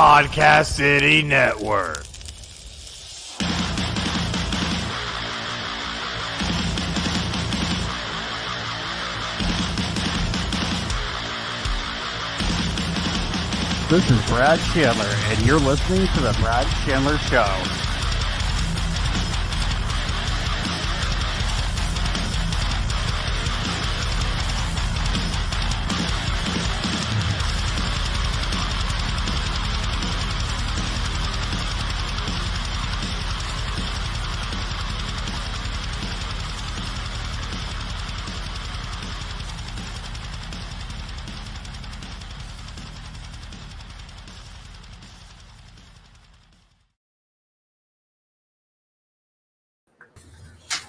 Podcast City Network. This is Brad Chandler, and you're listening to The Brad Chandler Show.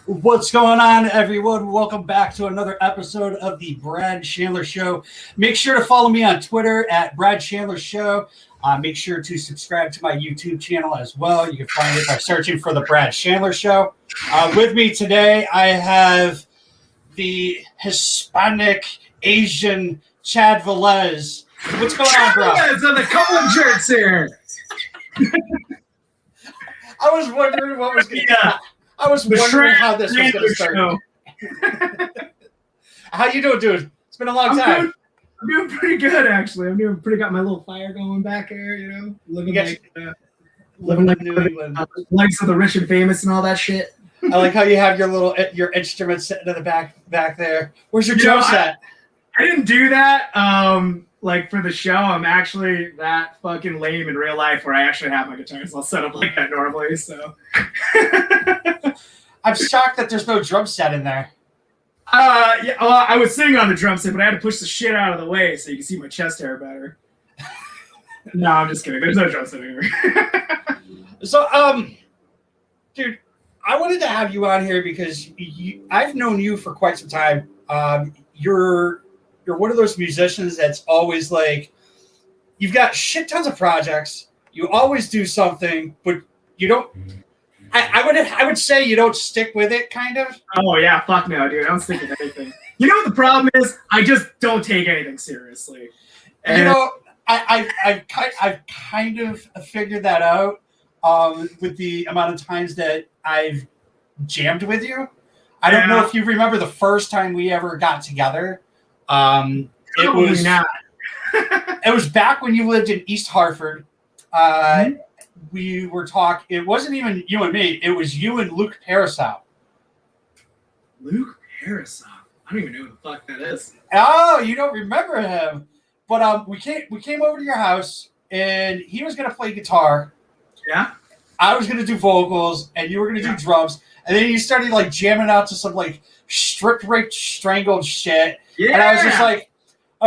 What's going on, everyone? Welcome back to another episode of the Brad Chandler Show. Make sure to follow me on Twitter at Brad Chandler Show. Make sure to subscribe to my YouTube channel as well. You can find it by searching for the Brad Chandler Show. With me today, I have the Hispanic Asian Chad Velez. What's going on, bro? Velez on the couple of jerks here. I was wondering what was going to I was wondering how this was going to start. How you doing, dude? It's been a long time. I'm doing pretty good, actually. I'm doing pretty. Got my little fire going back here, you know, living like New England. Likes of the rich and famous and all that shit. I like how you have your instruments sitting in the back there. Where's your drum set? I didn't do that. Like for the show, I'm actually that fucking lame in real life where I actually have my guitars all set up like that normally. So I'm shocked that there's no drum set in there. Yeah, well, I was sitting on the drum set, but I had to push the shit out of the way so you can see my chest hair better. No, I'm just kidding. There's no drum set here. So, dude, I wanted to have you on here because I've known you for quite some time. You're one of those musicians that's always like, you've got shit tons of projects. You always do something, but you don't. I would say you don't stick with it, kind of. Oh yeah, fuck no, dude. I don't stick with anything. You know what the problem is? I just don't take anything seriously. And you know, I've kind of figured that out with the amount of times that I've jammed with you. I don't know if you remember the first time we ever got together. It was back when you lived in East Hartford. We were talking. It wasn't even you and me. It was you and Luke Parasow. Luke Parasow. I don't even know who the fuck that is. Oh, you don't remember him? But we came over to your house, and he was gonna play guitar. Yeah. I was gonna do vocals, and you were gonna do drums. And then you started like jamming out to some like stripped, raped, strangled shit. Yeah. And I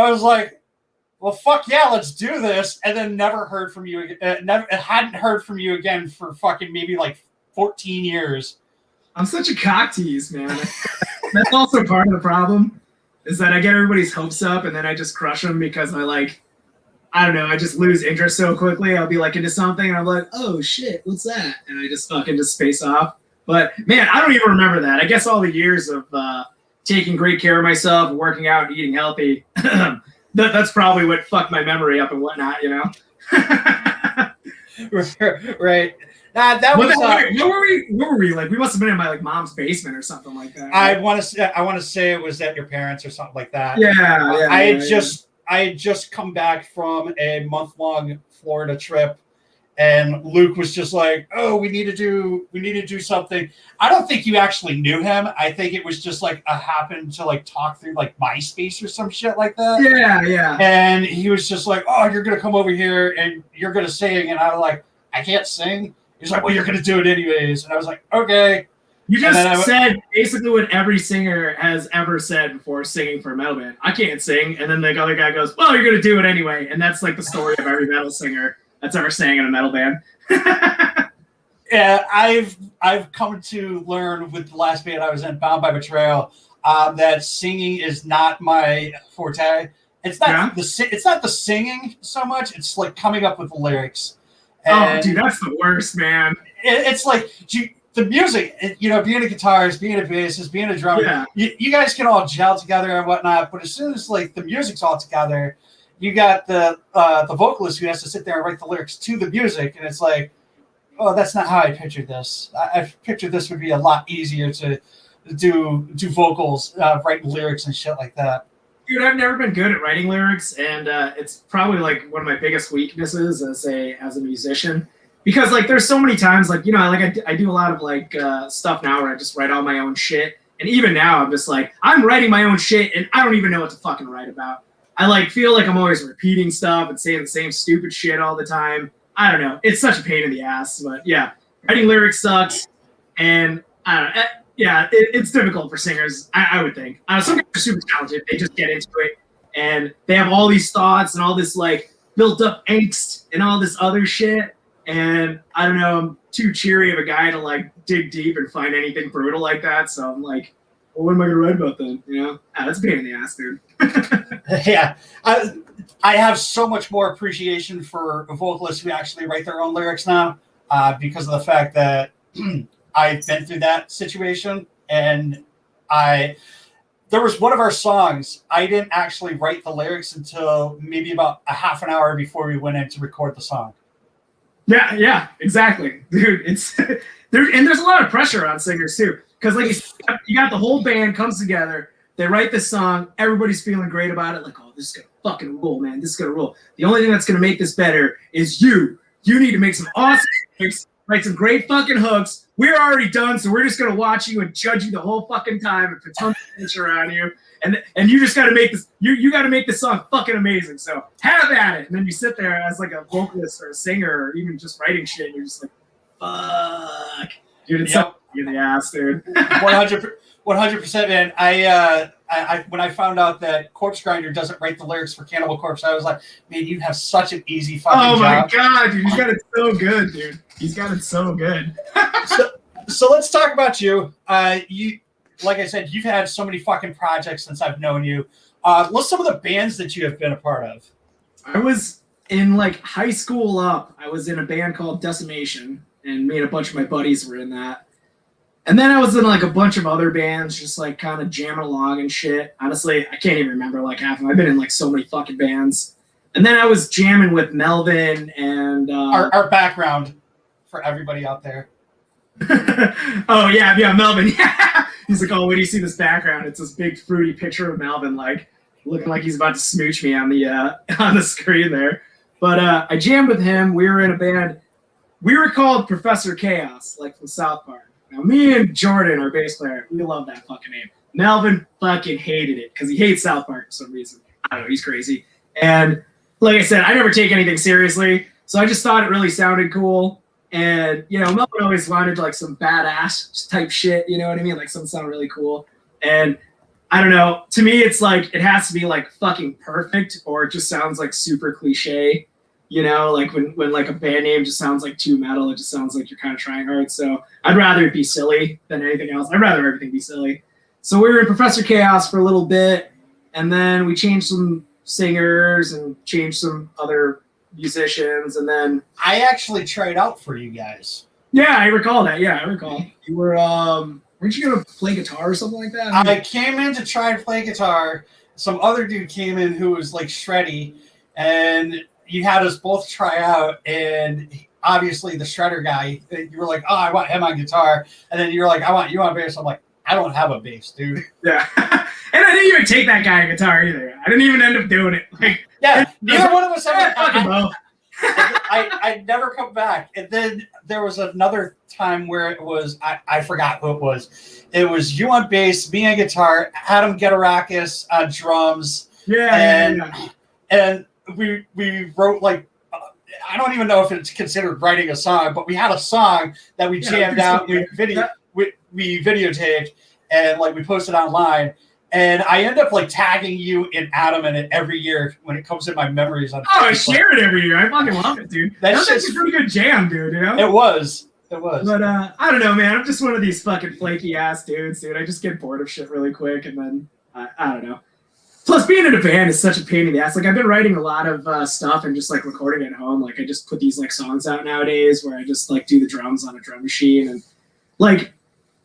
was like, well, fuck yeah, let's do this. And then never heard from you. Hadn't heard from you again for fucking maybe like 14 years. I'm such a cock tease, man. That's also part of the problem. Is that I get everybody's hopes up and then I just crush them because I don't know, I just lose interest so quickly. I'll be like into something and I'm like, oh shit, what's that? And I just fucking just space off. But man, I don't even remember that. I guess all the years of taking great care of myself, working out, and eating healthy, that's probably what fucked my memory up and whatnot, you know? Right. That was. Where were we? Like, we must have been in my like mom's basement or something like that. Right? I want to say it was at your parents or something like that. Yeah. I had just come back from a month-long Florida trip, and Luke was just like, "Oh, we need to do something." I don't think you actually knew him. I think it was just like a happen to like talk through like MySpace or some shit like that. Yeah. And he was just like, "Oh, you're gonna come over here and you're gonna sing," and I was like, "I can't sing." He's like, "Well, you're gonna do it anyways," and I was like, "Okay." You just said basically what every singer has ever said before singing for a metal band. I can't sing, and then the other guy goes, "Well, you're gonna do it anyway," and that's like the story of every metal singer that's ever sang in a metal band. Yeah, I've come to learn with the last band I was in, Bound by Betrayal, that singing is not my forte. It's not it's not the singing so much. It's like coming up with the lyrics. And dude, that's the worst, man. It's like the music, being a guitarist, being a bassist, being a drummer, you guys can all gel together and whatnot. But as soon as like the music's all together, you got the vocalist who has to sit there and write the lyrics to the music, and it's like, oh, that's not how I pictured this. I pictured this would be a lot easier to do vocals, write lyrics and shit like that. Dude, I've never been good at writing lyrics, and it's probably like one of my biggest weaknesses as a musician. Because like there's so many times like, you know, like I do a lot of like stuff now where I just write all my own shit. And even now I'm just like, I'm writing my own shit and I don't even know what to fucking write about. I like feel like I'm always repeating stuff and saying the same stupid shit all the time. I don't know. It's such a pain in the ass, but yeah, writing lyrics sucks. And I don't know. Yeah, it's difficult for singers, I would think. Some guys are super talented. They just get into it and they have all these thoughts and all this like built up angst and all this other shit. And I don't know, I'm too cheery of a guy to like dig deep and find anything brutal like that. So I'm like, well, what am I going to write about then? You know, that's a pain in the ass, dude. Yeah. I have so much more appreciation for vocalists who actually write their own lyrics now because of the fact that I've been through that situation. And there was one of our songs, I didn't actually write the lyrics until maybe about a half an hour before we went in to record the song. Yeah, exactly, dude. It's there's a lot of pressure on singers too, because like you got the whole band comes together, they write this song, everybody's feeling great about it, like, oh, this is gonna fucking rule, man, this is gonna rule. The only thing that's gonna make this better is you need to make some awesome lyrics, write some great fucking hooks. We're already done, so we're just gonna watch you and judge you the whole fucking time and put tons of pressure on you. And you just got to make this. You got to make this song fucking amazing. So have at it. And then you sit there as like a vocalist or a singer or even just writing shit. And you're just like, fuck, dude. It's so in the ass, dude. 100%, man. I when I found out that Corpse Grinder doesn't write the lyrics for Cannibal Corpse, I was like, man, you have such an easy fucking job. Oh my god, dude, he's got it so good, dude. He's got it so good. So let's talk about you. Like I said, you've had so many fucking projects since I've known you. What's some of the bands that you have been a part of? I was in like high school up. I was in a band called Decimation, and me and a bunch of my buddies were in that. And then I was in like a bunch of other bands, just like kind of jamming along and shit. Honestly, I can't even remember like half of them. I've been in like so many fucking bands. And then I was jamming with Melvin and our background for everybody out there. Oh yeah, Melvin. Yeah. He's like, oh, when you see this background, it's this big fruity picture of Melvin, like looking like he's about to smooch me on the screen there. But I jammed with him. We were in a band. We were called Professor Chaos, like from South Park. Now, me and Jordan, our bass player, we love that fucking name. Melvin fucking hated it because he hates South Park for some reason. I don't know, he's crazy. And like I said, I never take anything seriously, so I just thought it really sounded cool. And, you know, Melvin always wanted like some badass type shit, you know what I mean? Like something sound really cool. And I don't know, to me, it's like, it has to be like fucking perfect or it just sounds like super cliche, you know, like when like a band name just sounds like too metal, it just sounds like you're kind of trying hard. So I'd rather it be silly than anything else. I'd rather everything be silly. So we were in Professor Chaos for a little bit and then we changed some singers and changed some other musicians, and then I actually tried out for you guys. Yeah, I recall that. Yeah, I recall. You were weren't you gonna play guitar or something like that? I came in to try and play guitar. Some other dude came in who was like shreddy, and you had us both try out. And obviously, the shredder guy, you were like, "Oh, I want him on guitar," and then you were like, "I want you on bass." I'm like, "I don't have a bass, dude." Yeah, and I didn't even take that guy a guitar either. I didn't even end up doing it. Like, yeah, neither one of us ever. I never come back. And then there was another time where it was I forgot who it was. It was you on bass, me on guitar, Adam Getarakis on drums. Yeah, and we wrote like I don't even know if it's considered writing a song, but we had a song that we jammed out. We videotaped and like we posted online. And I end up like tagging you and Adam in it every year when it comes in my memories on Facebook. I share it every year. I fucking love it, dude. That's a pretty good jam, dude, you know? It was. But I don't know, man. I'm just one of these fucking flaky ass dudes, dude. I just get bored of shit really quick and then I don't know. Plus being in a band is such a pain in the ass. Like I've been writing a lot of stuff and just like recording at home. Like I just put these like songs out nowadays where I just like do the drums on a drum machine and like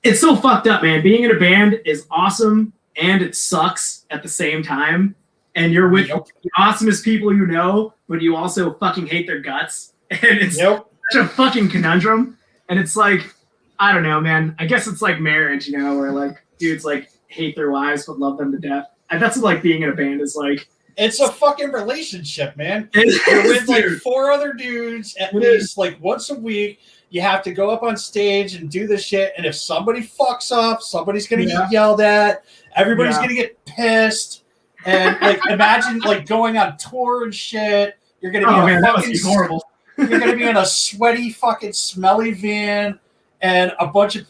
it's so fucked up, man. Being in a band is awesome. And it sucks at the same time and you're with the awesomest people you know, but you also fucking hate their guts. And it's such a fucking conundrum. And it's like, I don't know, man. I guess it's like marriage, you know, where like dudes like hate their wives but love them to death. And that's what like being in a band is like. It's a fucking relationship, man. You're with like 4 other dudes at least like once a week. You have to go up on stage and do this shit. And if somebody fucks up, somebody's going to get yelled at. Everybody's going to get pissed. And like, imagine like going on tour and shit. You're going to be that must be horrible. You're going to be in a sweaty, fucking smelly van and a bunch of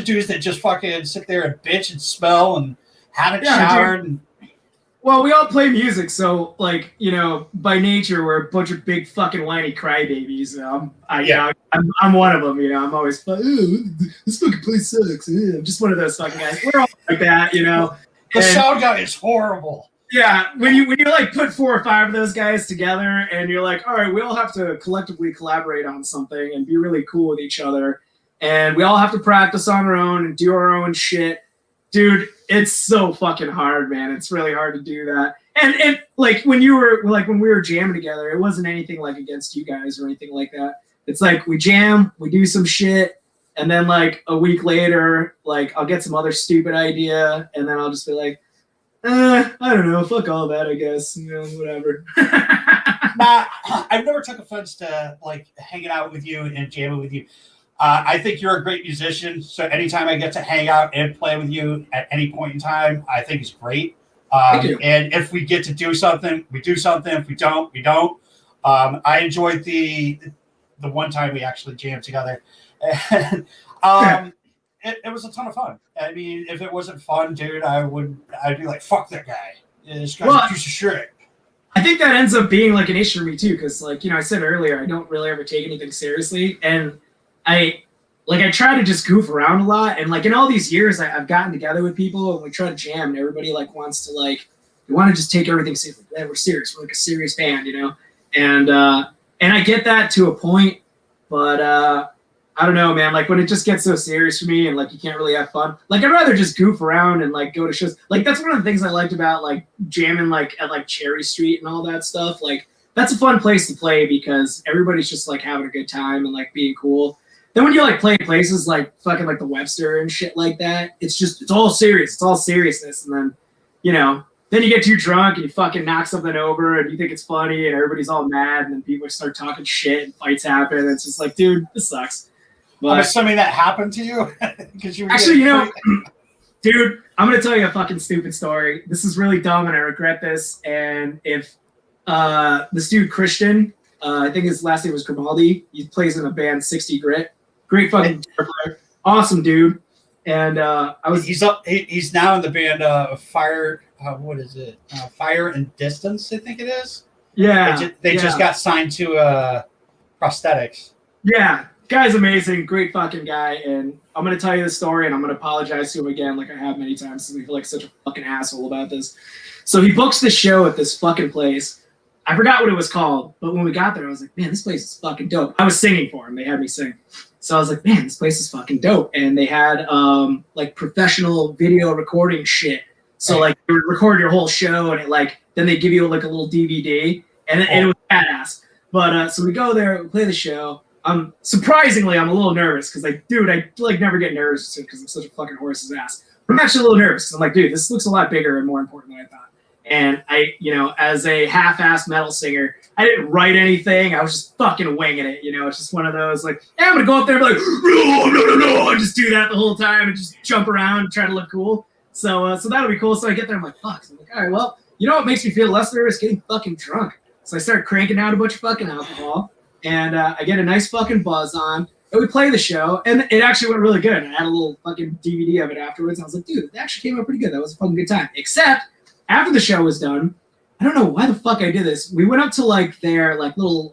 dudes that just fucking sit there and bitch and smell and haven't showered. And, well, we all play music, so like, you know, by nature we're a bunch of big fucking whiny crybabies. I'm one of them. You know, I'm always this fucking place sucks. I'm just one of those fucking guys. We're all like that, you know. The sound guy is horrible. Yeah, when you like put 4 or 5 of those guys together, and you're like, all right, we all have to collectively collaborate on something and be really cool with each other, and we all have to practice on our own and do our own shit. Dude, it's so fucking hard, man. It's really hard to do that. And like when we were jamming together, it wasn't anything like against you guys or anything like that. It's like we jam, we do some shit, and then like a week later, like I'll get some other stupid idea, and then I'll just be like, I don't know, fuck all that, I guess. You know, whatever. Nah, I've never took offense to like hanging out with you and jamming with you. I think you're a great musician, so anytime I get to hang out and play with you at any point in time, I think is great. And if we get to do something, we do something. If we don't, we don't. I enjoyed the one time we actually jammed together. And, it was a ton of fun. I mean, if it wasn't fun, dude, I'd be like, fuck that guy. This guy's a piece of shit. I think that ends up being like an issue for me too, because like, you know, I said earlier, I don't really ever take anything seriously, and I try to just goof around a lot, and like in all these years I've gotten together with people and we try to jam, and everybody like wants to like, we want to just take everything serious. Like, yeah, we're serious. We're like a serious band, you know? And I get that to a point, but I don't know, man. Like when it just gets so serious for me and like you can't really have fun, like I'd rather just goof around and like go to shows. Like that's one of the things I liked about like jamming like at like Cherry Street and all that stuff. Like that's a fun place to play because everybody's just like having a good time and like being cool. Then when you like play places like fucking like the Webster and shit like that, it's all serious. It's all seriousness. And then, you know, then you get too drunk and you fucking knock something over and you think it's funny and everybody's all mad and then people start talking shit and fights happen. And it's just like, dude, this sucks. But I'm assuming that happened to you. You actually, you know, dude, I'm going to tell you a fucking stupid story. This is really dumb and I regret this. And if this dude, Christian, I think his last name was Grimaldi, he plays in a band 60 Grit. Great fucking guitar player. Awesome dude. And he's now in the band Fire. What is it? Fire and Distance, I think it is. Yeah. They just got signed to Prosthetics. Yeah. Guy's amazing. Great fucking guy. And I'm going to tell you the story and I'm going to apologize to him again like I have many times because I feel like such a fucking asshole about this. So he books this show at this fucking place. I forgot what it was called, but when we got there, I was like, man, this place is fucking dope. I was singing for him. They had me sing. So I was like, man, this place is fucking dope. And they had like professional video recording shit. So like you would record your whole show and it like, then they give you like a little DVD and it was badass. But so we go there, we play the show. Surprisingly, I'm a little nervous because like, dude, I like never get nervous because I'm such a fucking horse's ass. I'm actually a little nervous. I'm like, dude, this looks a lot bigger and more important than I thought. And I, you know, as a half-assed metal singer, I didn't write anything. I was just fucking winging it. You know, it's just one of those like, yeah, I'm gonna go up there and be like, no, and just do that the whole time and just jump around and try to look cool. So that'll be cool. So I get there, I'm like, fuck. So I'm like, all right, well, you know what makes me feel less nervous? Getting fucking drunk. So I start cranking out a bunch of fucking alcohol, and I get a nice fucking buzz on, and we play the show, and it actually went really good. I had a little fucking DVD of it afterwards. And I was like, dude, it actually came out pretty good. That was a fucking good time. Except after the show was done, I don't know why the fuck I did this. We went up to like their like little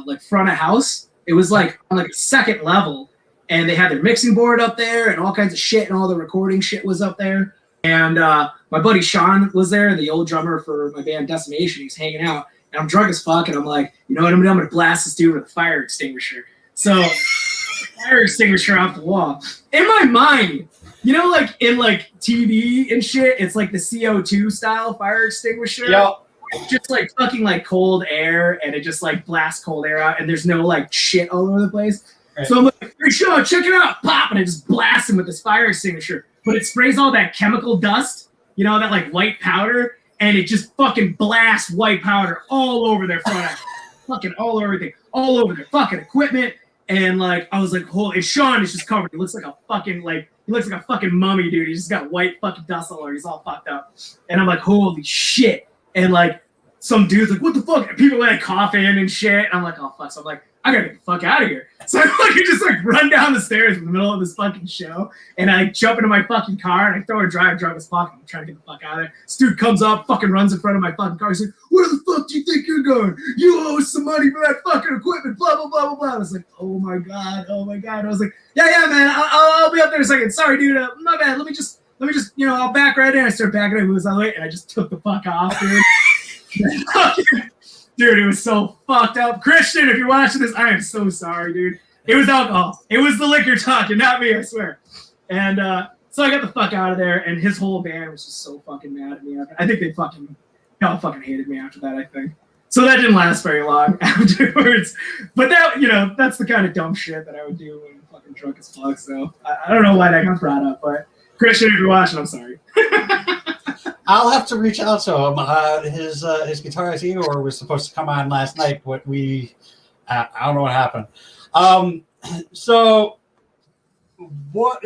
like front of house. It was like on like a second level, and they had their mixing board up there and all kinds of shit, and all the recording shit was up there. And my buddy Sean was there, the old drummer for my band Decimation. He's hanging out, and I'm drunk as fuck, and I'm like, you know what I'm gonna blast this dude with a fire extinguisher. So fire extinguisher off the wall. In my mind, You know, like in like TV and shit, it's like the CO2 style fire extinguisher. Yeah. It's just like fucking like cold air, and it just like blasts cold air out, and there's no like shit all over the place. Right. So I'm like, hey, Sean, check it out, pop, and I just blast him with this fire extinguisher. But it sprays all that chemical dust, you know, that like white powder, and it just fucking blasts white powder all over their front end. Fucking all over everything, all over their fucking equipment. And like, I was like, holy, and Sean is just covered. He looks like a fucking mummy, dude. He just got white fucking dust all over. He's all fucked up. And I'm like, holy shit. And like, some dude's like, what the fuck? And people like coughing and shit. And I'm like, oh fuck. So I'm like, I gotta get the fuck out of here. So I fucking just like run down the stairs in the middle of this fucking show. And I jump into my fucking car and I throw a drunk as fuck. I'm trying to get the fuck out of there. This dude comes up, fucking runs in front of my fucking car. He's like, where the fuck do you think you're going? You owe us some money for that fucking equipment, blah, blah, blah, blah, blah. I was like, oh my God. I was like, yeah, man, I'll be up there in a second. Sorry, dude, my bad. Let me just, I'll back right in. I start backing in, moves out of the way, and I just took the fuck off, dude. Dude, it was so fucked up. Christian, if you're watching this, I am so sorry, dude. It was alcohol. It was the liquor talking, not me, I swear. And so I got the fuck out of there, and his whole band was just so fucking mad at me. I think they all fucking hated me after that, I think. So that didn't last very long afterwards. But that, that's the kind of dumb shit that I would do when I'm fucking drunk as fuck. So I don't know why that got brought up, but Christian, if you're watching, I'm sorry. I'll have to reach out to him. His guitar Igor was supposed to come on last night, but I don't know what happened. So what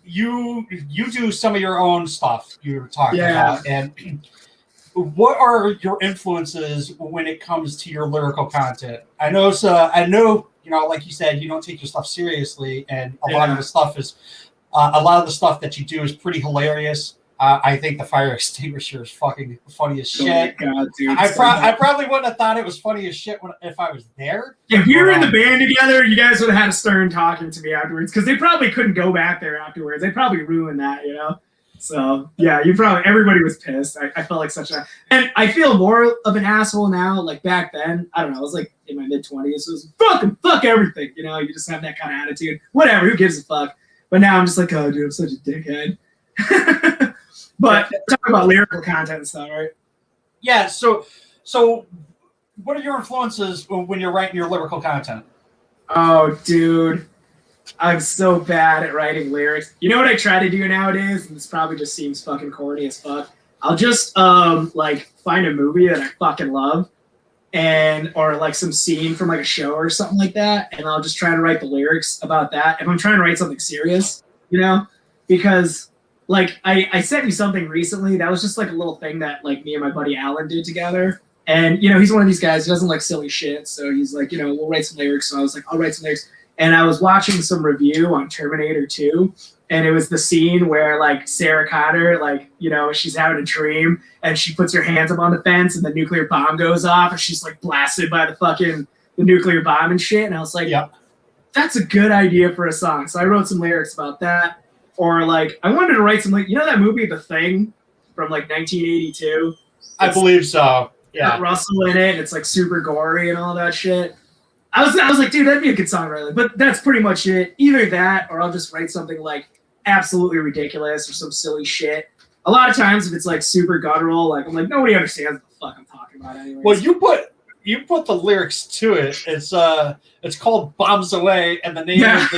you do some of your own stuff you were talking about, and what are your influences when it comes to your lyrical content? I know, like you said, you don't take your stuff seriously, and a lot of the stuff that you do is pretty hilarious. I think the fire extinguisher is fucking funny as shit. Oh my God, dude, I probably wouldn't have thought it was funny as shit if I was there. If you were in the band together, you guys would have had a Stern talking to me afterwards, because they probably couldn't go back there afterwards. They probably ruined that, So yeah, everybody was pissed. I felt like and I feel more of an asshole now. Like back then, I don't know, I was like in my mid-20s. So it was fuck everything. You just have that kind of attitude. Whatever, who gives a fuck? But now I'm just like, oh dude, I'm such a dickhead. But talk about lyrical content and stuff, right? Yeah. So what are your influences when you're writing your lyrical content? Oh, dude, I'm so bad at writing lyrics. You know what I try to do nowadays? And this probably just seems fucking corny as fuck. I'll just like find a movie that I fucking love, or like some scene from like a show or something like that, and I'll just try to write the lyrics about that. If I'm trying to write something serious, because like I sent you something recently that was just like a little thing that like me and my buddy Alan did together. And he's one of these guys who doesn't like silly shit. So he's like, we'll write some lyrics. So I was like, I'll write some lyrics. And I was watching some review on Terminator 2, and it was the scene where like Sarah Connor, like, she's having a dream and she puts her hands up on the fence and the nuclear bomb goes off and she's like blasted by the nuclear bomb and shit. And I was like, yep, that's a good idea for a song. So I wrote some lyrics about that. Or like, I wanted to write some, like, that movie, The Thing, from like 1982? I believe so. Yeah. Got Russell in it, and it's like super gory and all that shit. I was like, dude, that'd be a good song, really. But that's pretty much it. Either that, or I'll just write something like absolutely ridiculous or some silly shit. A lot of times, if it's like super guttural, like I'm like, nobody understands what the fuck I'm talking about anyway. Well, you put the lyrics to it. It's called Bombs Away, and the name of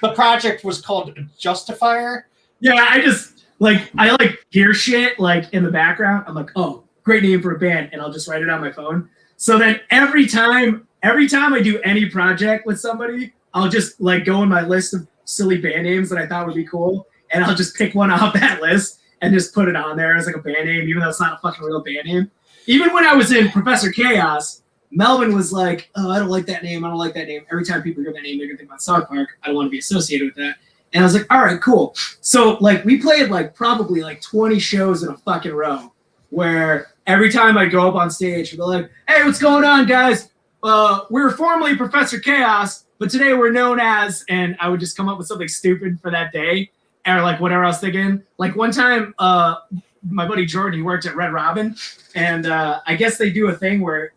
the project was called Justifier. Yeah, I hear shit like in the background. I'm like, oh, great name for a band, and I'll just write it on my phone. So then every time I do any project with somebody, I'll just like go in my list of silly band names that I thought would be cool, and I'll just pick one off that list and just put it on there as like a band name, even though it's not a fucking real band name. Even when I was in Professor Chaos, Melvin was like, oh, I don't like that name. Every time people hear that name, they're going to think about South Park. I don't want to be associated with that. And I was like, all right, cool. So, like, we played, like, probably, like, 20 shows in a fucking row where every time I'd go up on stage, I'd be like, hey, what's going on, guys? We were formerly Professor Chaos, but today we're known as, and I would just come up with something stupid for that day, or, like, whatever I was thinking. Like, one time, my buddy Jordan, he worked at Red Robin, and I guess they do a thing where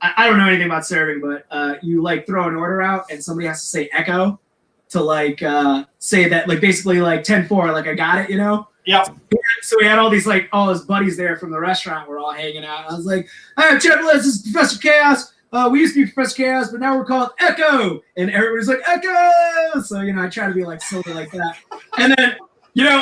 I don't know anything about serving, but you like throw an order out and somebody has to say echo. to like say that like basically like 10-4, like I got it, you know? Yep. So we had all these like all his buddies there from the restaurant. We're all hanging out. I was like, "Hi, Chad Velez, this is Professor Chaos. We used to be Professor Chaos, but now we're called Echo." And everybody's like, "Echo!" So I try to be like silly like that. And then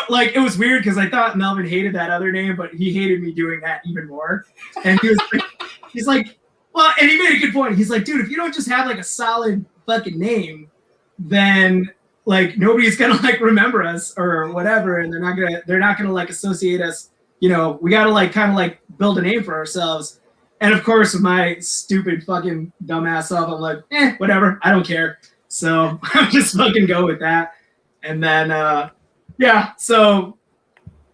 like it was weird because I thought Melvin hated that other name, but he hated me doing that even more. And he's like, well, and he made a good point. He's like, dude, if you don't just have like a solid fucking name, then like nobody's gonna like remember us or whatever, and they're not gonna like associate us. We gotta like kind of like build a name for ourselves. And of course, with my stupid fucking dumbass self, I'm like, whatever, I don't care. So I'll just fucking go with that. And then yeah, so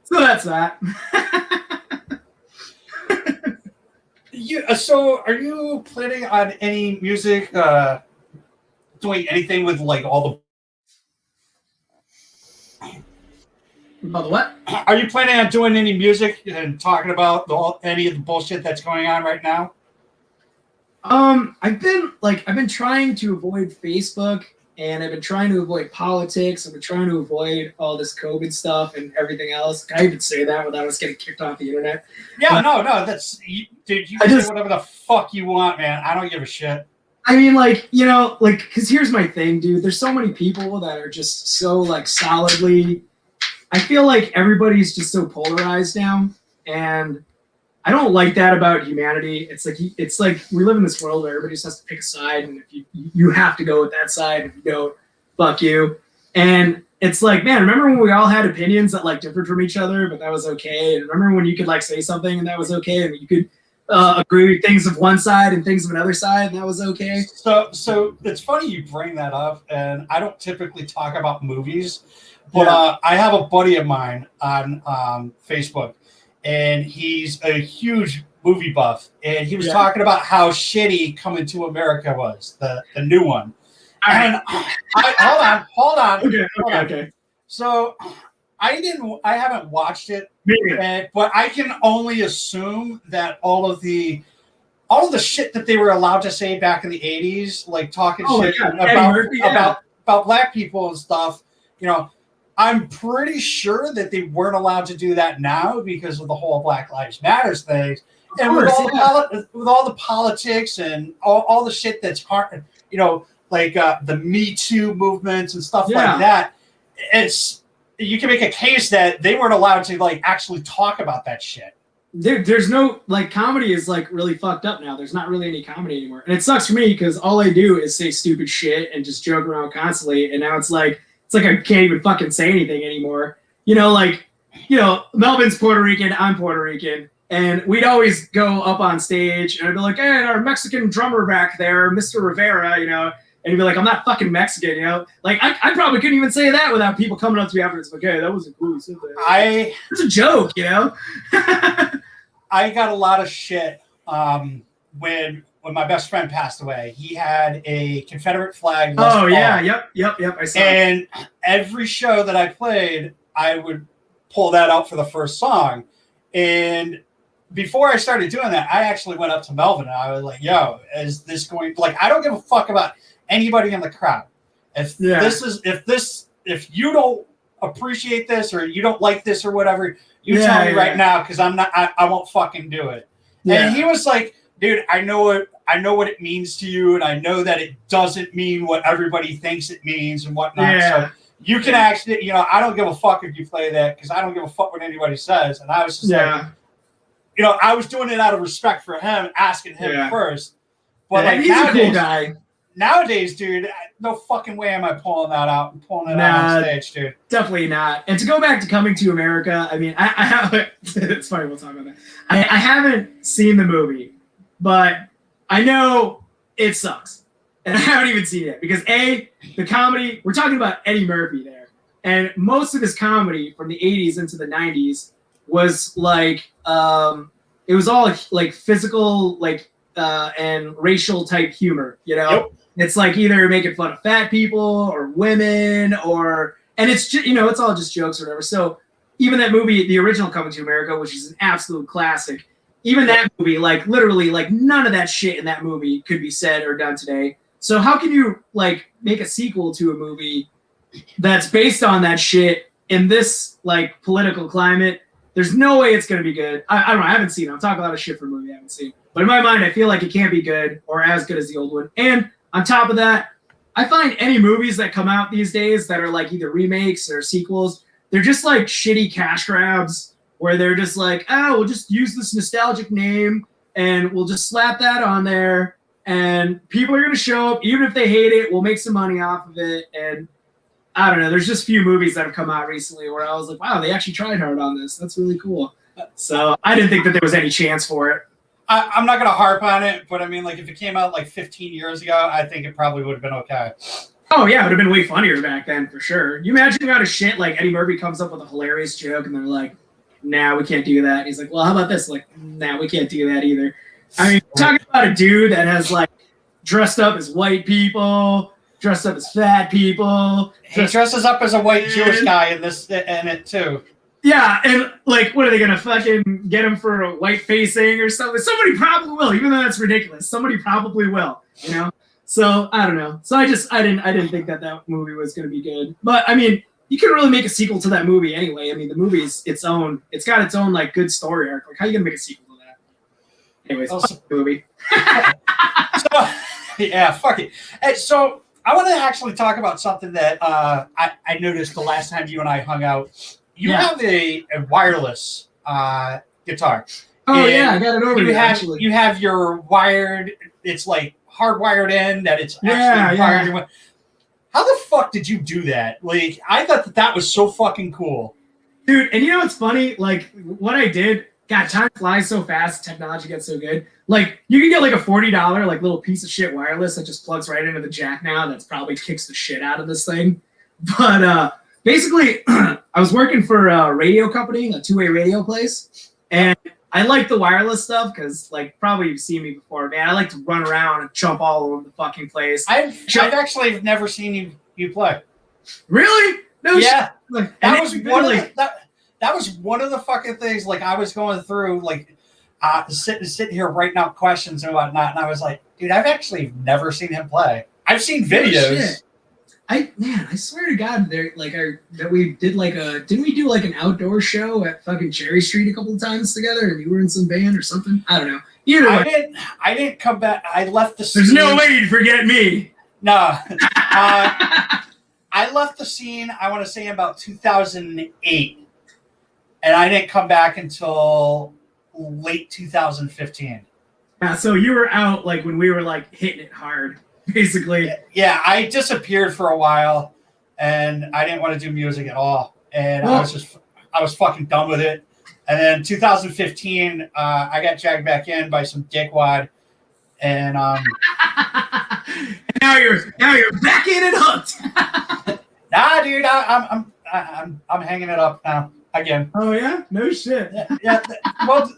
that's that. So are you planning on any music, doing anything with like all About the what? Are you planning on doing any music and talking about any of the bullshit that's going on right now? I've been trying to avoid Facebook, and I've been trying to avoid politics. I've been trying to avoid all this COVID stuff and everything else. Can I even say that without us getting kicked off the internet? Yeah, no, dude, you can say whatever the fuck you want, man. I don't give a shit. I mean, because here's my thing, dude. There's so many people that are just so like solidly. I feel like everybody's just so polarized now, and I don't like that about humanity. It's like we live in this world where everybody just has to pick a side, and if you have to go with that side. If you don't, fuck you. And it's like, man, remember when we all had opinions that like differed from each other, but that was okay? And remember when you could like say something and that was okay, and you could agree with things of one side and things of another side, and that was okay? So it's funny you bring that up, and I don't typically talk about movies. But I have a buddy of mine on Facebook, and he's a huge movie buff, and he was talking about how shitty Coming to America was, the new one. And hold on. Okay. So I haven't watched it, but I can only assume that all of the shit that they were allowed to say back in the 80s, like talking shit about black people and stuff, I'm pretty sure that they weren't allowed to do that now because of the whole Black Lives Matter thing. And with all the politics and all the shit that's hard, like the Me Too movements and stuff like that, you can make a case that they weren't allowed to like actually talk about that shit. There's no like comedy is like really fucked up now. There's not really any comedy anymore, and it sucks for me because all I do is say stupid shit and just joke around constantly. And now it's like I can't even fucking say anything anymore. Melvin's Puerto Rican, I'm Puerto Rican, and we'd always go up on stage and I'd be like, "Hey, our Mexican drummer back there, Mr. Rivera," and he'd be like, "I'm not fucking Mexican," Like I probably couldn't even say that without people coming up to me afterwards, like, "Hey, that wasn't cool." It's a joke, I got a lot of shit when my best friend passed away. He had a Confederate flag. Yep. I saw. And every show that I played, I would pull that out for the first song. And before I started doing that, I actually went up to Melvin and I was like, "Yo, is this going? Like, I don't give a fuck about anybody in the crowd. If you don't appreciate this or you don't like this or whatever, you tell me right now because I won't fucking do it." Yeah. And he was like, "Dude, I know what it means to you, and I know that it doesn't mean what everybody thinks it means and whatnot. Yeah. So you can actually, I don't give a fuck if you play that because I don't give a fuck what anybody says." And I was just like, I was doing it out of respect for him, asking him first. But like he's a cool guy. Nowadays, dude, no fucking way am I pulling that out and pulling it out on stage, dude. Definitely not. And to go back to Coming to America, I mean, I haven't. It's funny, we'll talk about that. I haven't seen the movie, but I know it sucks. And I haven't even seen it because the comedy, we're talking about Eddie Murphy there. And most of his comedy from the 80s into the 90s was like, it was all like physical, like, and racial type humor, Yep. It's like either making fun of fat people or women and it's just, it's all just jokes or whatever. So even that movie, the original Coming to America, which is an absolute classic, even that movie, like literally like none of that shit in that movie could be said or done today. So how can you like make a sequel to a movie that's based on that shit in this like political climate. There's no way it's gonna be good. I don't know. I haven't seen it. I'm talking a lot of shit for a movie I haven't seen. But in my mind, I feel like it can't be good or as good as the old one. And on top of that, I find any movies that come out these days that are like either remakes or sequels, they're just like shitty cash grabs where they're just like, we'll just use this nostalgic name and we'll just slap that on there and people are going to show up. Even if they hate it, we'll make some money off of it. And I don't know, there's just a few movies that have come out recently where I was like, wow, they actually tried hard on this. That's really cool. So I didn't think that there was any chance for it. I'm not going to harp on it, but I mean, like, if it came out like 15 years ago, I think it probably would have been okay. Oh, yeah, it would have been way funnier back then, for sure. You imagine the amount of shit, like, Eddie Murphy comes up with a hilarious joke, and they're like, nah, we can't do that. And he's like, well, how about this? Like, nah, we can't do that either. I mean, talking about a dude that has, like, dressed up as white people, dressed up as fat people. He dresses up as a white Jewish guy in it, too. Yeah, and like, what are they gonna fucking get him for a white facing or something? Somebody probably will, even though that's ridiculous. Somebody probably will, you know. So I don't know. So I didn't think that movie was gonna be good. But I mean, you can really make a sequel to that movie anyway. I mean, the movie's its own. It's got its own like good story arc. Like, how are you gonna make a sequel to that? Anyways, fuck the movie. So, yeah, fuck it. And so I want to actually talk about something that I noticed the last time you and I hung out. You have a wireless guitar. Oh, yeah, I got it over here, actually. You have your wired, it's like hardwired in, that it's actually wired. Yeah. How the fuck did you do that? Like, I thought that was so fucking cool. Dude, and you know what's funny? Like, what I did, God, time flies so fast, technology gets so good. Like, you can get like a $40 like little piece of shit wireless that just plugs right into the jack now. That's probably kicks the shit out of this thing. But, basically, I was working for a radio company, a two-way radio place, and I like the wireless stuff because, like, probably you've seen me before, man. I like to run around and jump all over the fucking place. I've actually never seen you play. Really? No. Yeah. Like, that was one of the fucking things. Like, I was going through like sitting here writing out questions and whatnot, and I was like, dude, I've actually never seen him play. I've seen videos. I swear to God, that we did didn't we do like an outdoor show at fucking Cherry Street a couple of times together, and you were in some band or something? I don't know. Either way, I didn't come back. I left the scene. There's no way you'd forget me. No. I left the scene, I want to say about 2008, and I didn't come back until late 2015. Yeah, so you were out like when we were like hitting it hard. Basically, yeah, I disappeared for a while, and I didn't want to do music at all, and I was fucking done with it. And then 2015, I got dragged back in by some dickwad, and now you're back in and hooked. Nah, dude, I'm hanging it up now again. Oh yeah, no shit. Yeah. Well,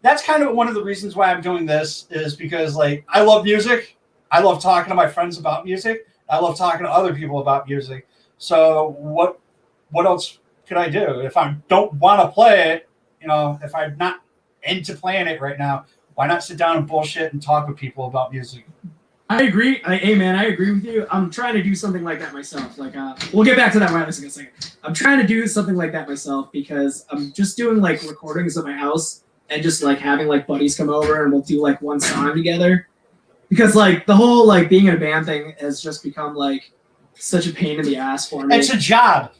that's kind of one of the reasons why I'm doing this is because like I love music. I love talking to my friends about music. I love talking to other people about music. So what else could I do? If I don't want to play it, you know, if I'm not into playing it right now, why not sit down and bullshit and talk with people about music? I agree. Hey, man, I agree with you. I'm trying to do something like that myself. Like, we'll get back to that wireless in a second. I'm trying to do something like that myself because I'm just doing like recordings at my house and just like having like buddies come over and we'll do like one song together. Because like the whole like being in a band thing has just become like such a pain in the ass for me. It's a job.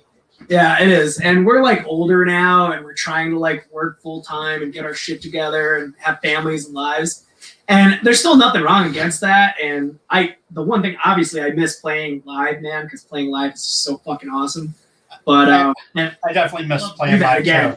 Yeah, it is. And we're like older now and we're trying to like work full time and get our shit together and have families and lives. And there's still nothing wrong against that. And the one thing, obviously, I miss playing live, man, because playing live is so fucking awesome. But I definitely miss playing live again.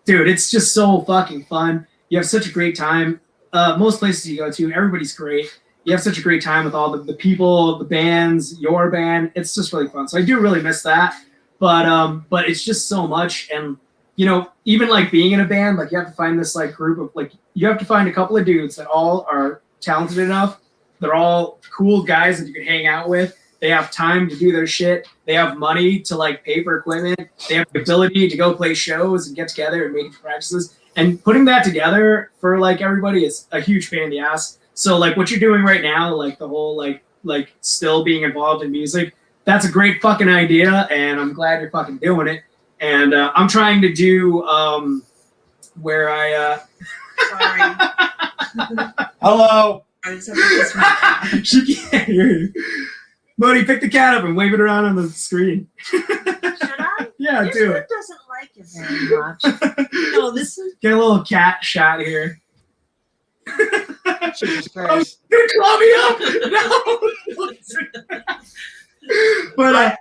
Dude, it's just so fucking fun. You have such a great time. Most places you go to, everybody's great. You have such a great time with all the people, the bands, your band. It's just really fun. So I do really miss that. But it's just so much. And, you know, even like being in a band, like you have to find this like group of like, you have to find a couple of dudes that all are talented enough. They're all cool guys that you can hang out with. They have time to do their shit. They have money to like pay for equipment. They have the ability to go play shows and get together and make practices. And putting that together for like everybody is a huge pain in the ass. So like what you're doing right now, like the whole like still being involved in music, that's a great fucking idea, and I'm glad you're fucking doing it. And I'm trying to do where I. Sorry. Hello. She can't hear you. Buddy, pick the cat up and wave it around on the screen. Should I? Yeah, This do one it. doesn't like it very much. No, this is. Get a little cat shot here. Jesus Christ. Gonna claw me up. No. But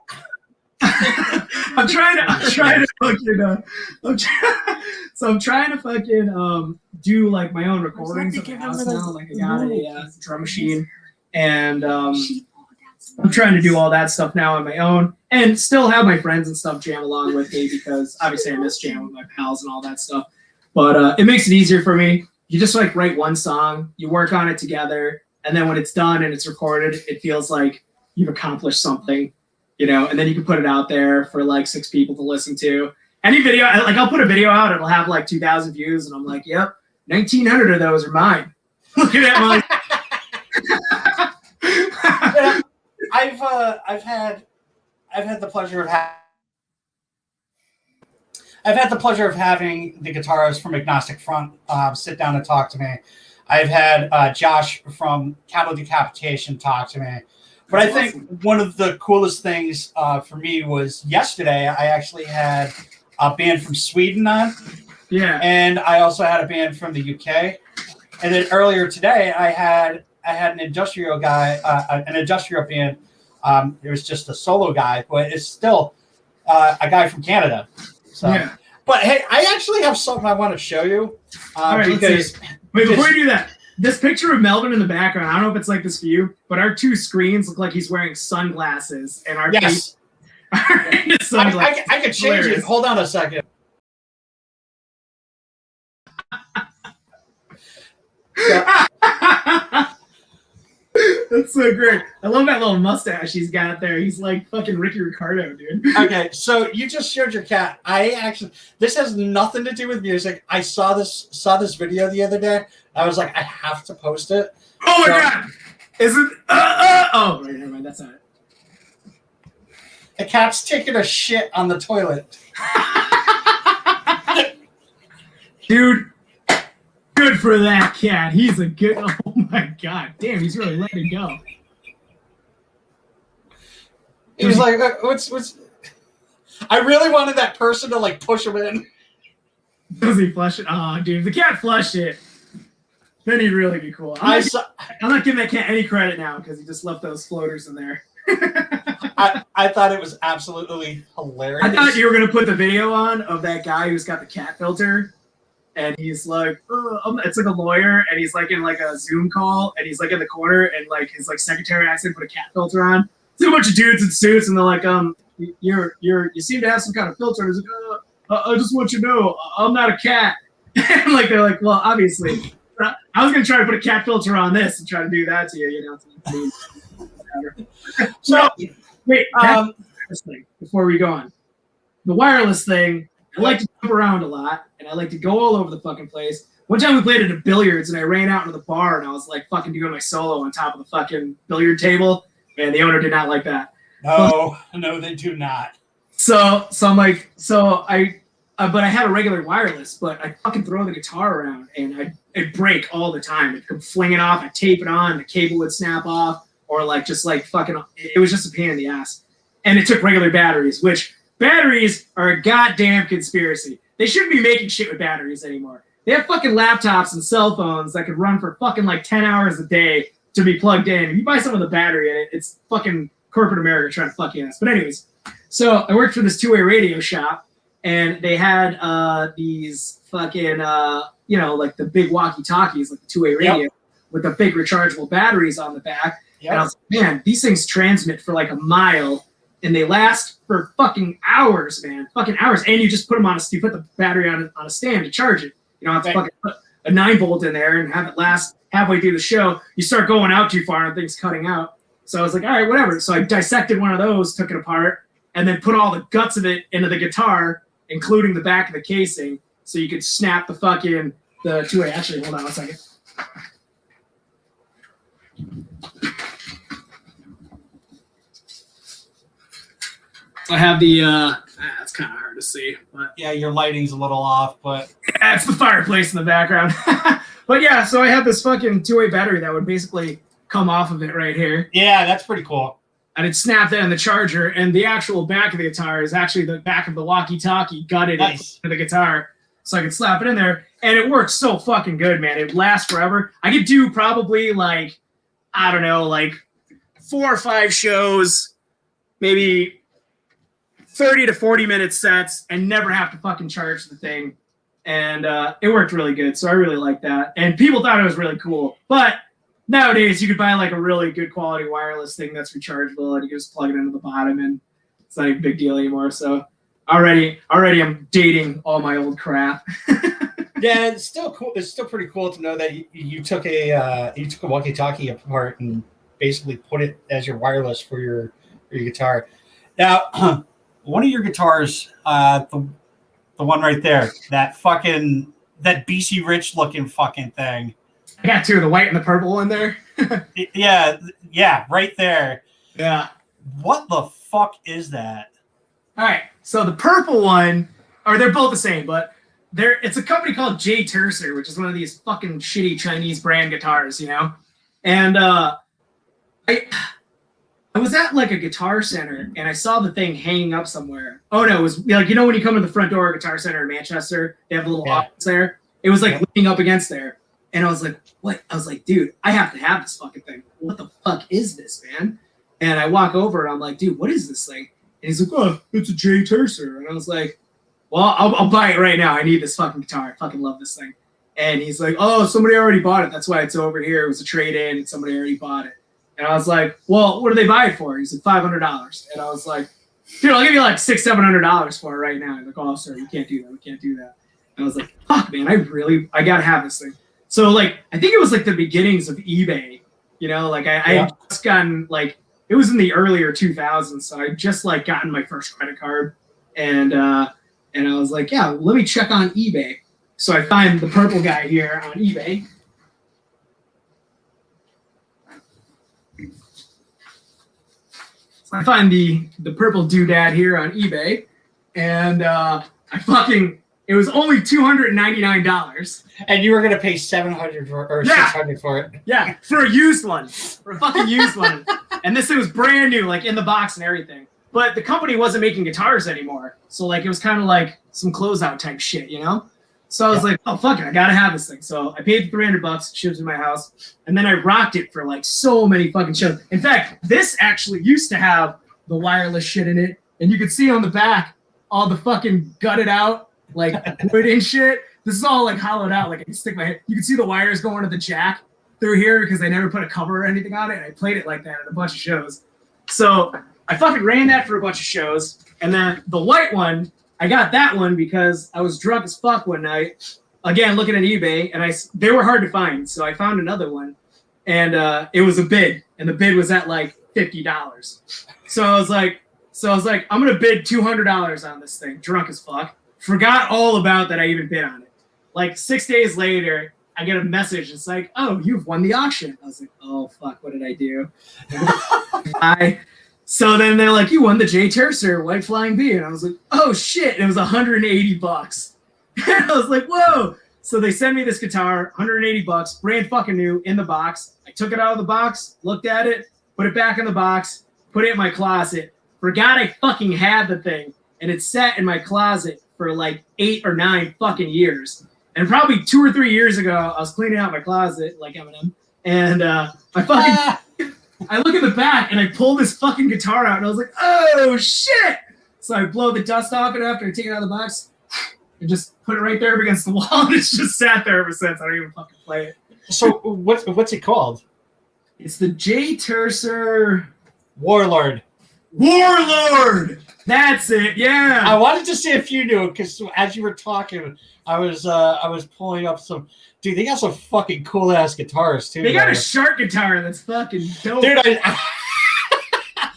I'm trying to fucking so I'm trying to fucking do like my own recordings of the house now. Like I got a drum machine, and I'm trying to do all that stuff now on my own, and still have my friends and stuff jam along with me because obviously I miss jamming with my pals and all that stuff. But it makes it easier for me. You just like write one song, you work on it together, and then when it's done and it's recorded, it feels like you've accomplished something, you know, and then you can put it out there for like 6 people to listen to. Any video, like I'll put a video out, it'll have like 2,000 views, and I'm like, yep, 1,900 of those are mine. Look at that, Yeah, I've had the pleasure of having the guitarist from Agnostic Front sit down and talk to me. I've had Josh from Cattle Decapitation talk to me. But I think one of the coolest things for me was yesterday I actually had a band from Sweden on. Yeah. And I also had a band from the UK. And then earlier today I had an industrial guy, an industrial band. It was just a solo guy, but it's still a guy from Canada. So, yeah. But hey, I actually have something I want to show you. All right, because wait, before you do that, this picture of Melvin in the background, I don't know if it's like this for you, but our 2 screens look like he's wearing sunglasses, and our yes, sunglasses. I could change it. Hold on a second. That's so great. I love that little mustache he's got there. He's like fucking Ricky Ricardo, dude. Okay, so you just showed your cat. This has nothing to do with music. I saw this video the other day. I was like, I have to post it. Oh my god! Is it? Oh, right, never mind. That's not it. A cat's taking a shit on the toilet. Dude, good for that cat. He's a good. Oh my god, damn! He's really letting go. He was like, "What's?" I really wanted that person to like push him in. Does he flush it? Oh, dude, the cat flushed it. Then he'd really be cool. I'm not giving that cat any credit now because he just left those floaters in there. I thought it was absolutely hilarious. I thought you were gonna put the video on of that guy who's got the cat filter, and he's like, it's like a lawyer, and he's like in like a Zoom call, and he's like in the corner, and like his like secretary accidentally put a cat filter on. It's a bunch of dudes in suits, and they're like, you seem to have some kind of filter. He's like, I just want you to know, I'm not a cat. And like they're like, well, obviously. I was gonna try to put a cat filter on this and try to do that to you, you know. So wait, thing, before we go on, the wireless thing. I like to jump around a lot, and I like to go all over the fucking place. One time we played at a billiards, and I ran out into the bar, and I was like fucking doing my solo on top of the fucking billiard table, and the owner did not like that. No, they do not. So I'm like, but I have a regular wireless, but I fucking throw the guitar around, and it'd break all the time. It'd come flinging off, I'd tape it on, the cable would snap off, or like just like fucking, it was just a pain in the ass. And it took regular batteries, which batteries are a goddamn conspiracy. They shouldn't be making shit with batteries anymore. They have fucking laptops and cell phones that could run for fucking like 10 hours a day to be plugged in. If you buy some with a battery in it, it's fucking corporate America trying to fuck you ass. But anyways, so I worked for this two-way radio shop, and they had these fucking, like the big walkie-talkies, like the two-way radio, with the big rechargeable batteries on the back. Yep. And I was like, man, these things transmit for like a mile, and they last for fucking hours, man. Fucking hours. And you just put them on you put the battery on a stand to charge it. You don't have to fucking put a 9-volt in there and have it last halfway through the show. You start going out too far and things cutting out. So I was like, all right, whatever. So I dissected one of those, took it apart, and then put all the guts of it into the guitar, including the back of the casing, so you could snap the two-way. Actually, hold on one second. I have the. It's kind of hard to see, but Yeah, your lighting's a little off, but yeah, it's the fireplace in the background. But yeah, so I have this fucking two-way battery that would basically come off of it right here. yeah, that's pretty cool. And it snapped that in the charger, and the actual back of the guitar is actually the back of the walkie-talkie gutted Nice. into the guitar, so I could slap it in there, and it works so fucking good, man. It lasts forever. I could do probably like, I don't know, like 4 or 5 shows, maybe 30 to 40 minute sets, and never have to fucking charge the thing. And it worked really good, so I really like that. And people thought it was really cool, but nowadays, you could buy like a really good quality wireless thing that's rechargeable, and you can just plug it into the bottom, and it's not a big deal anymore. So already, I'm dating all my old crap. Yeah, it's still cool. It's still pretty cool to know that you took a walkie-talkie apart and basically put it as your wireless for your guitar. Now, one of your guitars, the one right there, that BC Rich looking fucking thing. I got 2 of the white and the purple in there. Yeah, right there. Yeah. What the fuck is that? All right. So the purple one, or they're both the same, but it's a company called J Tercer, which is one of these fucking shitty Chinese brand guitars, you know. And I was at like a Guitar Center, and I saw the thing hanging up somewhere. Oh no, it was like, you know, when you come to the front door of Guitar Center in Manchester, they have a little office there. It was like leaning up against there. And I was like, what? I was like, dude, I have to have this fucking thing. What the fuck is this, man? And I walk over and I'm like, dude, what is this thing? And he's like, oh, it's a J Tercer. And I was like, well, I'll buy it right now. I need this fucking guitar. I fucking love this thing. And he's like, oh, somebody already bought it. That's why it's over here. It was a trade-in and somebody already bought it. And I was like, well, what do they buy it for? He's like, $500. And I was like, dude, I'll give you like $600-700 for it right now. He's like, oh, sir, we can't do that. We can't do that. And I was like, fuck, man, I got to have this thing. So, like, I think it was, like, the beginnings of eBay, you know? Like, I had just gotten, like, it was in the earlier 2000s, so I just, like, gotten my first credit card. And I was like, yeah, let me check on eBay. So I find the purple guy here on eBay. So I find the purple doodad here on eBay. And it was only $299. And you were gonna pay $700 or $600 for it. Yeah, for a used one. For a fucking used one. And this thing was brand new, like in the box and everything. But the company wasn't making guitars anymore. So like it was kind of like some closeout type shit, you know? So I was like, oh fuck it, I gotta have this thing. So I paid $300, shipped to my house, and then I rocked it for like so many fucking shows. In fact, this actually used to have the wireless shit in it, and you could see on the back all the fucking gutted out like wood and shit. This is all like hollowed out. Like I can stick my head. You can see the wires going to the jack through here because I never put a cover or anything on it. And I played it like that at a bunch of shows. So I fucking ran that for a bunch of shows. And then the white one, I got that one because I was drunk as fuck one night. Again, looking at eBay, and they were hard to find. So I found another one, and it was a bid, and the bid was at like $50. So I was like, I'm gonna bid $200 on this thing, drunk as fuck. Forgot all about that I even bid on it. Like 6 days later, I get a message. It's like, oh, you've won the auction. I was like, oh, fuck, what did I do? So then they're like, you won the J Tercer White Flying V. And I was like, oh, shit. And it was $180. And I was like, whoa. So they sent me this guitar, $180, brand fucking new, in the box. I took it out of the box, looked at it, put it back in the box, put it in my closet. Forgot I fucking had the thing. And it sat in my closet for like 8 or 9 fucking years. And probably 2 or 3 years ago, I was cleaning out my closet like Eminem. And I look in the back and I pull this fucking guitar out and I was like, oh shit. So I blow the dust off it after I take it out of the box and just put it right there against the wall. And it's just sat there ever since. I don't even fucking play it. So what's it called? It's the J Tercer Warlord. That's it. Yeah. I wanted to see if you knew, because as you were talking, I was pulling up some. Dude, they got some fucking cool ass guitars too. They got a shark guitar that's fucking dope. Dude,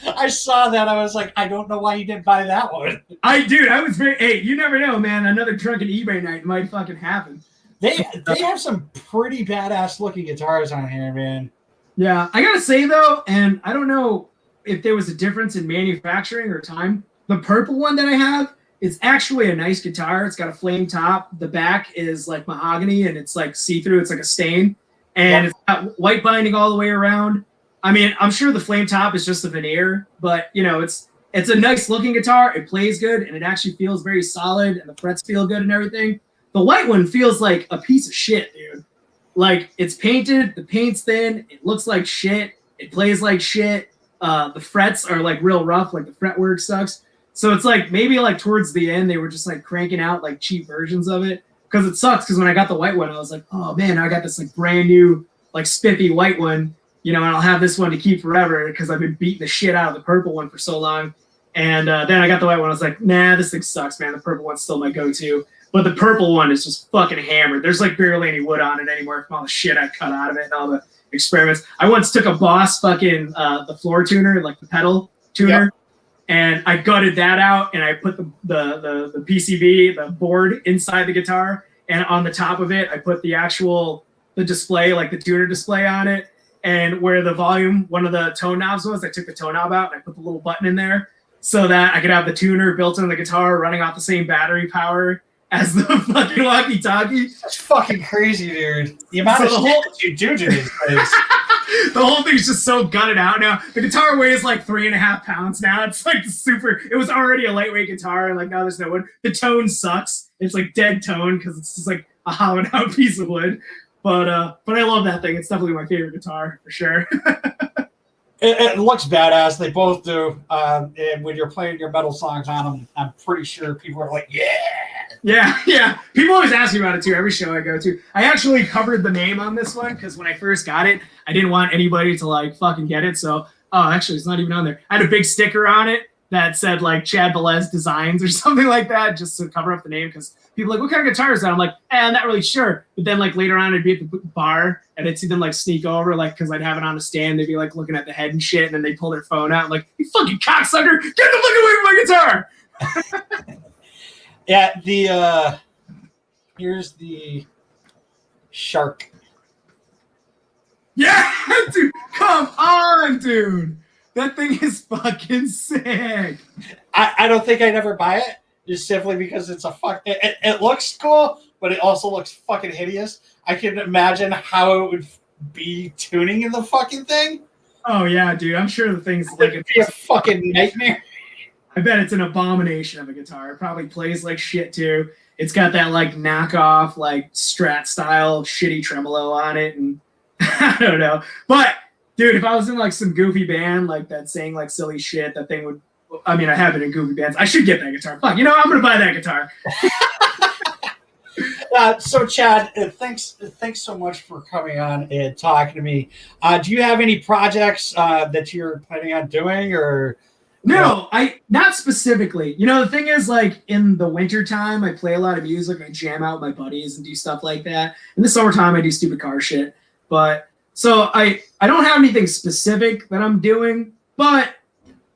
I saw that. I was like, I don't know why you didn't buy that one. I was very. Hey, you never know, man. Another drunken eBay night might fucking happen. They have some pretty badass looking guitars on here, man. Yeah, I gotta say though, and I don't know if there was a difference in manufacturing or time, the purple one that I have, it's actually a nice guitar. It's got a flame top. The back is like mahogany and it's like see-through. It's like a stain. And it's got white binding all the way around. I mean, I'm sure the flame top is just a veneer, but you know, it's a nice looking guitar. It plays good and it actually feels very solid and the frets feel good and everything. The white one feels like a piece of shit, dude. Like it's painted, the paint's thin, it looks like shit, it plays like shit. The frets are like real rough, like the fretwork sucks. So it's like maybe like towards the end they were just like cranking out like cheap versions of it. Because it sucks because when I got the white one, I was like, oh man, I got this like brand new, like spiffy white one, you know, and I'll have this one to keep forever because I've been beating the shit out of the purple one for so long. And then I got the white one. I was like, nah, this thing sucks, man. The purple one's still my go-to. But the purple one is just fucking hammered. There's like barely any wood on it anymore from all the shit I cut out of it and all the experiments. I once took a Boss fucking the floor tuner, like the pedal tuner, and I gutted that out and I put the PCB, the board inside the guitar, and on the top of it, I put the display, like the tuner display on it, and where the volume, one of the tone knobs was, I took the tone knob out and I put the little button in there so that I could have the tuner built into the guitar running off the same battery power as the fucking walkie-talkie. That's fucking crazy, dude. The amount of shit that you do to these things. The whole thing's just so gutted out now. The guitar weighs like 3.5 pounds now. It's like super. It was already a lightweight guitar, and like now there's no wood. The tone sucks. It's like dead tone because it's just like a hollowed out piece of wood. But I love that thing. It's definitely my favorite guitar for sure. It looks badass. They both do. And when you're playing your metal songs on them, I'm pretty sure people are like, yeah. Yeah. People always ask me about it too. Every show I go to. I actually covered the name on this one because when I first got it, I didn't want anybody to like fucking get it. So, actually, it's not even on there. I had a big sticker on it that said like Chad Velez Designs or something like that, just to cover up the name because people are like, what kind of guitar is that? I'm like, I'm not really sure. But then like later on, I'd be at the bar and I'd see them like sneak over, like because I'd have it on a stand. They'd be like looking at the head and shit, and then they pull their phone out, like, you fucking cocksucker, get the fuck away from my guitar. Yeah, here's the shark. Yeah, dude, come on, dude. That thing is fucking sick. I don't think I'd ever buy it, just simply because it's a fuck. It looks cool, but it also looks fucking hideous. I can imagine how it would be tuning in the fucking thing. Oh yeah, dude. I'm sure the thing's like it'd be a fucking nightmare. I bet it's an abomination of a guitar. It probably plays like shit too. It's got that like knockoff, like Strat style shitty tremolo on it, and I don't know. But dude, if I was in like some goofy band like that saying like silly shit, that thing would. I mean, I have been in goofy bands. I should get that guitar. Fuck, you know, I'm gonna buy that guitar. So Chad, thanks so much for coming on and talking to me. Do you have any projects that you're planning on doing, or? No, not specifically. You know, the thing is, like, in the winter time, I play a lot of music. I jam out with my buddies and do stuff like that. In the summertime, I do stupid car shit. But so I don't have anything specific that I'm doing. But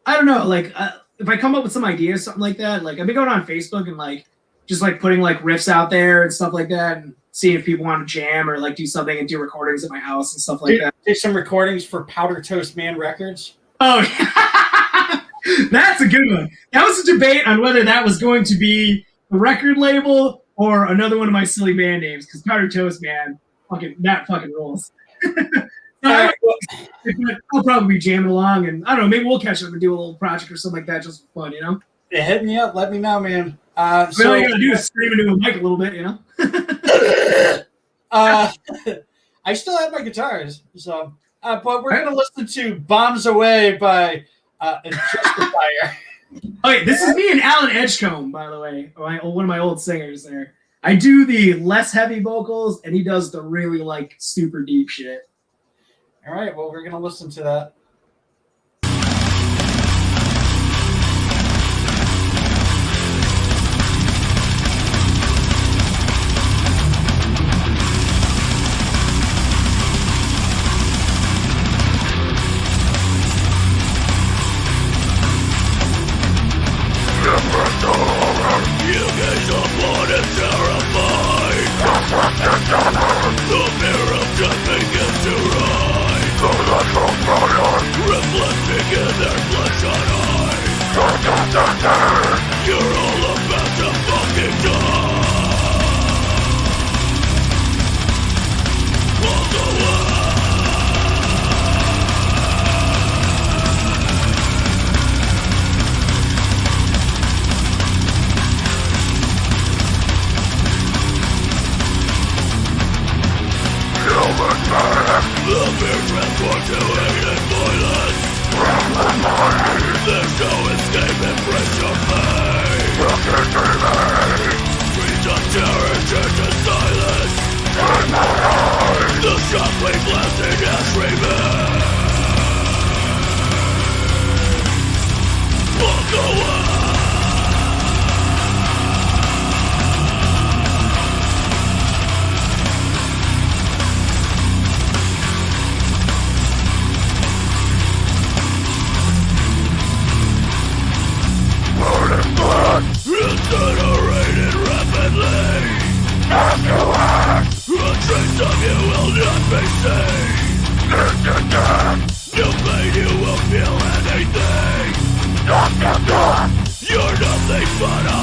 I don't know. Like, if I come up with some ideas, something like that, like I've been going on Facebook and like just like putting like riffs out there and stuff like that, and seeing if people want to jam or like do something and do recordings at my house and stuff like that. Do some recordings for Powder Toast Man Records. Oh, yeah. That's a good one. That was a debate on whether that was going to be a record label or another one of my silly band names, because Powder Toast Man, that fucking rules. I'll probably be jamming along, and I don't know, maybe we'll catch up and do a little project or something like that just for fun, you know? Yeah, hit me up. Let me know, man. All you gotta do is scream into a mic a little bit, you know? I still have my guitars, so but we're gonna listen to "Bombs Away" by Justifier. Okay, this is me and Alan Edgecombe, by the way, one of my old singers there. I do the less heavy vocals, and he does the really like super deep shit. All right, well, we're gonna listen to that. You guys are born and terrified. The mirror of death begins to rise. The natural You're all about to fucking die. Walk away. The fear transport to hate and violence. There's no escape, embrace your fate. Freedom, terror, turn to silence. The shockwave blasting as remains. Walk away. Incinerated rapidly. A trace of you will not be seen. No pain, you won't feel anything. You're nothing but a